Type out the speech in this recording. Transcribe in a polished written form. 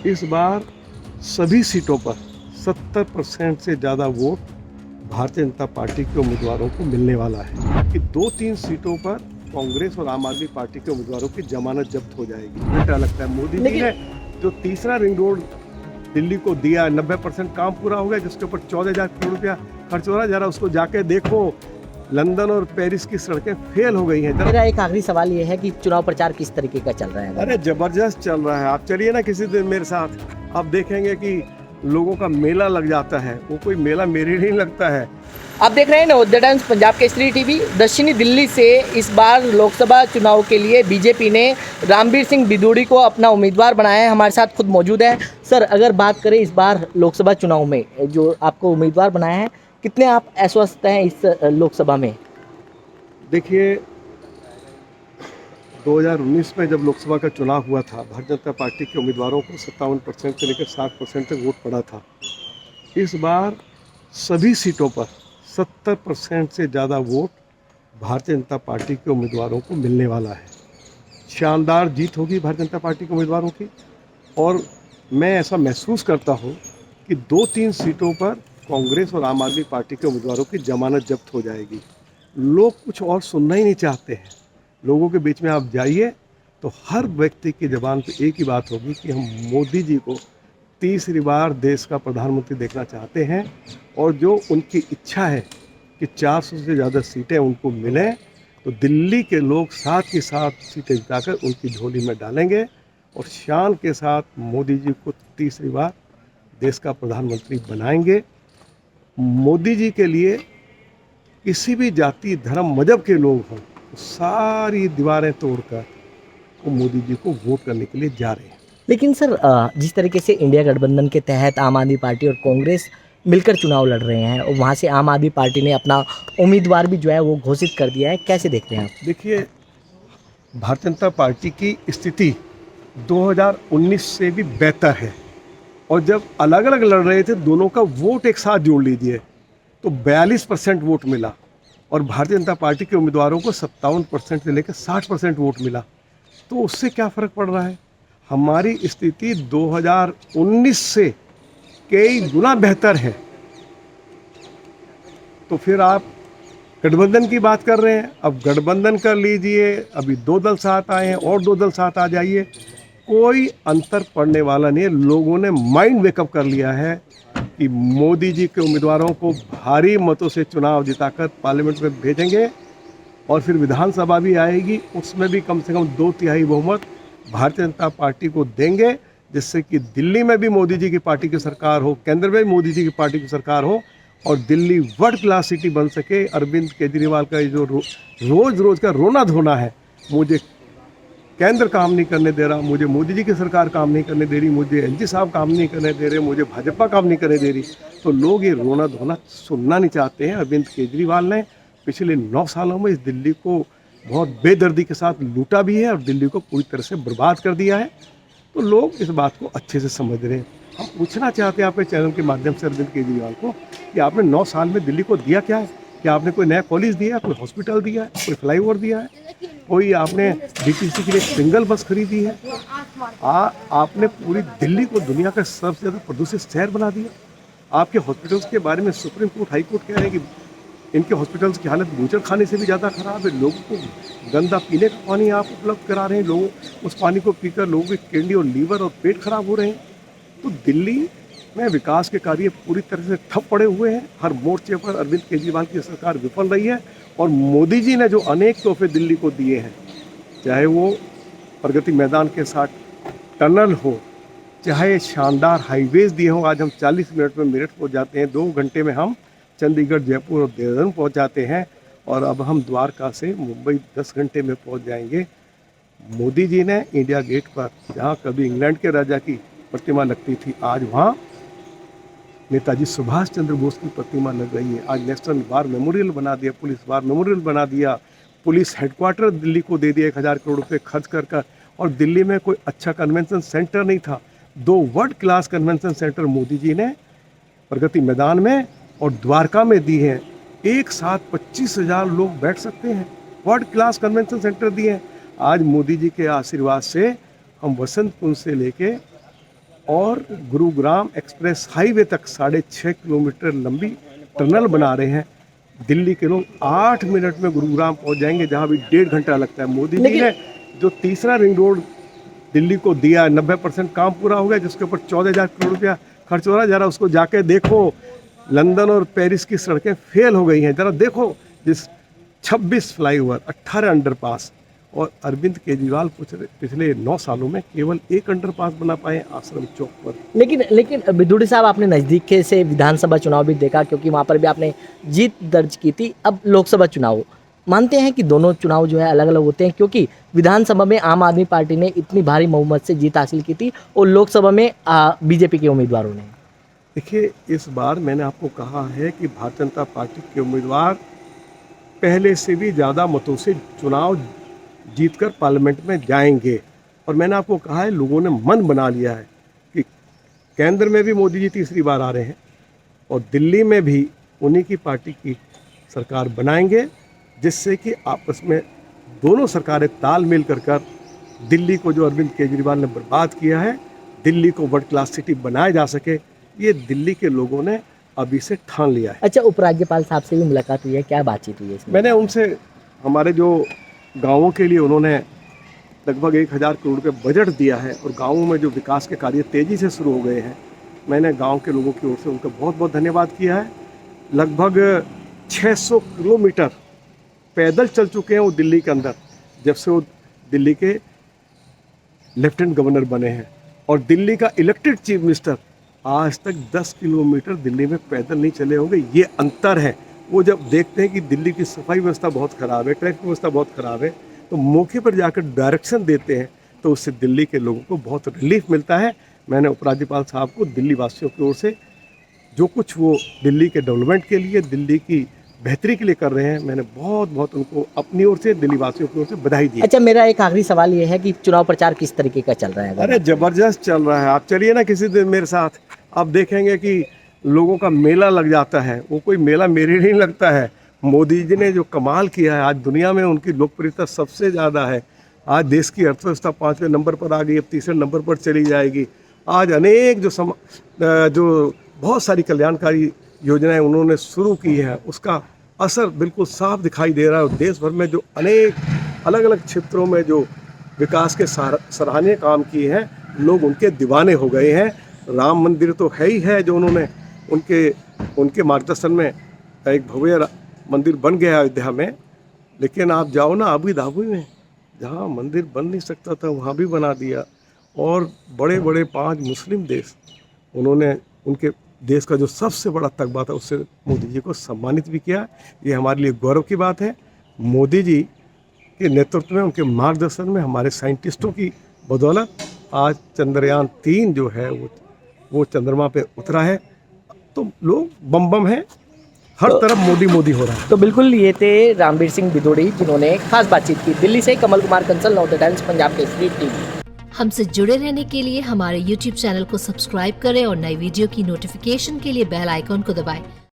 इस बार सभी सीटों पर 70% से ज़्यादा वोट भारतीय जनता पार्टी के उम्मीदवारों को मिलने वाला है कि 2-3 सीटों पर कांग्रेस और आम आदमी पार्टी के उम्मीदवारों की जमानत जब्त हो जाएगी। मुझे क्या लगता है, मोदी जी लेकिन ने जो तीसरा रिंग रोड दिल्ली को दिया, 90% काम पूरा हो गया, जिसके ऊपर 14,000 करोड़ रुपया खर्च हो रहा है। जरा उसको जाके देखो, लंदन और पेरिस की सड़कें फेल हो गई हैं। मेरा एक आखिरी सवाल ये है कि चुनाव प्रचार किस तरीके का चल रहा है? अरे जबरदस्त चल रहा है। आप चलिए ना किसी दिन मेरे साथ, आप देखेंगे कि लोगों का मेला लग जाता है। वो कोई मेला मेरे नहीं लगता है। आप देख रहे हैं नवोदय टाइम्स पंजाब केसरी टीवी। दक्षिणी दिल्ली से इस बार लोकसभा चुनाव के लिए बीजेपी ने रामबीर सिंह बिदूड़ी को अपना उम्मीदवार बनाया है। हमारे साथ खुद मौजूद है। सर, अगर बात करें इस बार लोकसभा चुनाव में जो आपको उम्मीदवार बनाया है, कितने आप आश्वस्त हैं इस लोकसभा में? देखिए, 2019 में जब लोकसभा का चुनाव हुआ था, भारतीय जनता पार्टी के उम्मीदवारों को 57% से लेकर 60% तक वोट पड़ा था। इस बार सभी सीटों पर 70% से ज़्यादा वोट भारतीय जनता पार्टी के उम्मीदवारों को मिलने वाला है। शानदार जीत होगी भारतीय जनता पार्टी के उम्मीदवारों की। और मैं ऐसा महसूस करता हूँ कि 2-3 सीटों पर कांग्रेस और आम आदमी पार्टी के उम्मीदवारों की जमानत जब्त हो जाएगी। लोग कुछ और सुनना ही नहीं चाहते हैं। लोगों के बीच में आप जाइए तो हर व्यक्ति की ज़बान पे एक ही बात होगी कि हम मोदी जी को तीसरी बार देश का प्रधानमंत्री देखना चाहते हैं। और जो उनकी इच्छा है कि 400 से ज़्यादा सीटें उनको मिलें, तो दिल्ली के लोग साथ ही साथ सीटें जिताकर उनकी झोली में डालेंगे और शान के साथ मोदी जी को तीसरी बार देश का प्रधानमंत्री बनाएंगे। मोदी जी के लिए किसी भी जाति, धर्म, मजहब के लोग हों, तो सारी दीवारें तोड़कर वो मोदी जी को वोट करने के लिए जा रहे हैं। लेकिन सर, जिस तरीके से इंडिया गठबंधन के तहत आम आदमी पार्टी और कांग्रेस मिलकर चुनाव लड़ रहे हैं और वहाँ से आम आदमी पार्टी ने अपना उम्मीदवार भी जो है वो घोषित कर दिया है, कैसे देखते हैं आप? देखिए, भारतीय जनता पार्टी की स्थिति 2019 से भी बेहतर है। और जब अलग अलग लड़ रहे थे, दोनों का वोट एक साथ जोड़ लीजिए तो 42% वोट मिला और भारतीय जनता पार्टी के उम्मीदवारों को 57% से लेकर 60% वोट मिला। तो उससे क्या फ़र्क पड़ रहा है? हमारी स्थिति 2019 से कई गुना बेहतर है। तो फिर आप गठबंधन की बात कर रहे हैं। अब गठबंधन कर लीजिए, अभी 2 दल साथ आए हैं और 2 दल साथ आ जाइए, कोई अंतर पड़ने वाला नहीं है। लोगों ने माइंड वेकअप कर लिया है कि मोदी जी के उम्मीदवारों को भारी मतों से चुनाव जिताकर पार्लियामेंट में भेजेंगे और फिर विधानसभा भी आएगी, उसमें भी कम से कम 2/3 बहुमत भारतीय जनता पार्टी को देंगे, जिससे कि दिल्ली में भी मोदी जी की पार्टी की सरकार हो, केंद्र में भी मोदी जी की पार्टी की सरकार हो और दिल्ली वर्ल्ड क्लास सिटी बन सके। अरविंद केजरीवाल का ये जो रोज रोज का रोना धोना है, मुझे केंद्र काम नहीं करने दे रहा, मुझे मोदी जी की सरकार काम नहीं करने दे रही, मुझे एलजी साहब काम नहीं करने दे रहे, मुझे भाजपा काम नहीं करने दे रही, तो लोग ये रोना धोना सुनना नहीं चाहते हैं। अरविंद केजरीवाल ने पिछले 9 सालों में इस दिल्ली को बहुत बेदर्दी के साथ लूटा भी है और दिल्ली को पूरी तरह से बर्बाद कर दिया है। तो लोग इस बात को अच्छे से समझ रहे हैं। हम पूछना चाहते हैं आपके चैनल के माध्यम से अरविंद केजरीवाल को कि आपने 9 साल में दिल्ली को दिया क्या है? क्या आपने कोई नया कॉलेज दिया है, कोई हॉस्पिटल दिया है, कोई फ्लाईओवर दिया है, कोई आपने डीटीसी के लिए सिंगल बस खरीदी है? आपने पूरी दिल्ली को दुनिया का सबसे ज़्यादा प्रदूषित शहर बना दिया। आपके हॉस्पिटल्स के बारे में सुप्रीम कोर्ट, हाई कोर्ट कह रहे हैं कि इनके हॉस्पिटल्स की हालत बूचड़ खाने से भी ज़्यादा खराब है। लोगों को गंदा पीने का पानी आप उपलब्ध करा रहे हैं, लोग उस पानी को पीकर लोगों की किडनी और लीवर और पेट खराब हो रहे हैं। तो दिल्ली में विकास के कार्य पूरी तरह से ठप पड़े हुए हैं। हर मोर्चे पर अरविंद केजरीवाल की सरकार विफल रही है और मोदी जी ने जो अनेक तोहफे दिल्ली को दिए हैं, चाहे वो प्रगति मैदान के साथ टनल हो, चाहे शानदार हाईवेज दिए हों। आज हम 40 मिनट में मेरठ पहुंच जाते हैं, 2 घंटे में हम चंडीगढ़, जयपुर और देहरादून पहुंच जाते हैं और अब हम द्वारका से मुंबई 10 घंटे में पहुंच जाएंगे। मोदी जी ने इंडिया गेट पर, जहां कभी इंग्लैंड के राजा की प्रतिमा लगती थी, आज वहां नेताजी सुभाष चंद्र बोस की प्रतिमा लग रही है। आज नेशनल वार मेमोरियल बना दिया, पुलिस वार मेमोरियल बना दिया, पुलिस हेडक्वार्टर दिल्ली को दे दिया 1000 करोड़ रुपये खर्च कर। और दिल्ली में कोई अच्छा कन्वेंशन सेंटर नहीं था, 2 world class convention centre Modi ji ने प्रगति मैदान में और द्वारका में दी हैं। एक साथ 25,000 लोग बैठ सकते हैं, वर्ल्ड क्लास कन्वेंशन सेंटर दिए हैं। आज मोदी जी के आशीर्वाद से हम वसंत कुंज से लेके और गुरुग्राम एक्सप्रेस हाईवे तक 6.5 किलोमीटर लंबी टनल बना रहे हैं। दिल्ली के लोग 8 मिनट में गुरुग्राम पहुंच जाएंगे, जहां भी 1.5 घंटा लगता है। मोदी जी लेकिन- ने जो तीसरा रिंग रोड दिल्ली को दिया, 90% काम पूरा हो गया, जिसके ऊपर 14,000 करोड़ रुपया खर्च हो रहा है। जरा उसको जाके देखो, लंदन और पेरिस की सड़कें फेल हो गई हैं। जरा देखो, जिस 26 फ्लाईओवर, 18 अंडरपास, और अरविंद केजरीवाल पिछले 9 सालों में केवल 1 अंडरपास बना पाए आश्रम चौक पर। लेकिन बिदुड़ी साहब, आपने नज़दीक के से विधानसभा चुनाव भी देखा, क्योंकि वहाँ पर भी आपने जीत दर्ज की थी। अब लोकसभा चुनाव, मानते हैं कि दोनों चुनाव जो है अलग अलग होते हैं, क्योंकि विधानसभा में आम आदमी पार्टी ने इतनी भारी बहुमत से जीत हासिल की थी और लोकसभा में बीजेपी के उम्मीदवारों ने। देखिए, इस बार मैंने आपको कहा है कि भारतीय जनता पार्टी के उम्मीदवार पहले से भी ज़्यादा मतों से चुनाव जीतकर पार्लियामेंट में जाएंगे। और मैंने आपको कहा है, लोगों ने मन बना लिया है कि केंद्र में भी मोदी जी तीसरी बार आ रहे हैं और दिल्ली में भी उन्हीं की पार्टी की सरकार बनाएंगे, जिससे कि आपस में दोनों सरकारें तालमेल कर दिल्ली को, जो अरविंद केजरीवाल ने बर्बाद किया है, दिल्ली को वर्ल्ड क्लास सिटी बनाया जा सके। ये दिल्ली के लोगों ने अभी से ठान लिया है। अच्छा, उपराज्यपाल साहब से भी मुलाकात हुई है, क्या बातचीत हुई है इसमें? मैंने उनसे हमारे जो गाँवों के लिए उन्होंने लगभग 1,000 करोड़ रुपये बजट दिया है और गाँवों में जो विकास के कार्य तेज़ी से शुरू हो गए हैं, मैंने गांव के लोगों की ओर से उनका बहुत बहुत धन्यवाद किया है। लगभग 600 किलोमीटर पैदल चल चुके हैं वो दिल्ली के अंदर, जब से वो दिल्ली के लेफ्टिनेंट गवर्नर बने हैं। और दिल्ली का इलेक्टेड चीफ मिनिस्टर आज तक 10 किलोमीटर दिल्ली में पैदल नहीं चले होंगे। ये अंतर है। वो जब देखते हैं कि दिल्ली की सफाई व्यवस्था बहुत ख़राब है, ट्रैफिक व्यवस्था बहुत ख़राब है, तो मौके पर जाकर डायरेक्शन देते हैं, तो उससे दिल्ली के लोगों को बहुत रिलीफ मिलता है। मैंने उपराज्यपाल साहब को दिल्ली वासियों की ओर से जो कुछ वो दिल्ली के डेवलपमेंट के लिए, दिल्ली की बेहतरी के लिए कर रहे हैं, मैंने बहुत बहुत उनको अपनी ओर से, दिल्ली वासियों की ओर से बधाई दी। अच्छा, मेरा एक आखिरी सवाल ये है कि चुनाव प्रचार किस तरीके का चल रहा है? अरे ज़बरदस्त चल रहा है। आप चलिए ना किसी दिन मेरे साथ, आप देखेंगे कि लोगों का मेला लग जाता है। वो कोई मेला मेरे नहीं लगता है। मोदी जी ने जो कमाल किया है, आज दुनिया में उनकी लोकप्रियता सबसे ज़्यादा है। आज देश की अर्थव्यवस्था 5वें नंबर पर आ गई, अब 3रे नंबर पर चली जाएगी। आज अनेक जो बहुत सारी कल्याणकारी योजनाएं उन्होंने शुरू की है, उसका असर बिल्कुल साफ दिखाई दे रहा है। और देश भर में जो अनेक अलग अलग क्षेत्रों में जो विकास के सराहनीय काम किए हैं, लोग उनके दीवाने हो गए हैं। राम मंदिर तो है ही है, जो उन्होंने उनके मार्गदर्शन में एक भव्य मंदिर बन गया अयोध्या में। लेकिन आप जाओ ना अबू धाबी में, जहाँ मंदिर बन नहीं सकता था वहाँ भी बना दिया। और बड़े बड़े 5 मुस्लिम देश, उन्होंने उनके देश का जो सबसे बड़ा तकबा था उससे मोदी जी को सम्मानित भी किया। ये हमारे लिए गौरव की बात है। मोदी जी के नेतृत्व में, उनके मार्गदर्शन में, हमारे साइंटिस्टों की बदौलत आज चंद्रयान 3 जो है वो चंद्रमा पे उतरा है। तो लोग बम बम हैं, हर तरफ मोदी मोदी हो रहा है। तो बिल्कुल, ये थे रामबीर सिंह बिदोड़ी, जिन्होंने खास बातचीत की। दिल्ली से Kamal Kumar Kansal, North Times, Punjab Kesari TV. हमसे जुड़े रहने के लिए हमारे YouTube चैनल को सब्सक्राइब करें और नई वीडियो की नोटिफिकेशन के लिए बेल आइकॉन को दबाएं।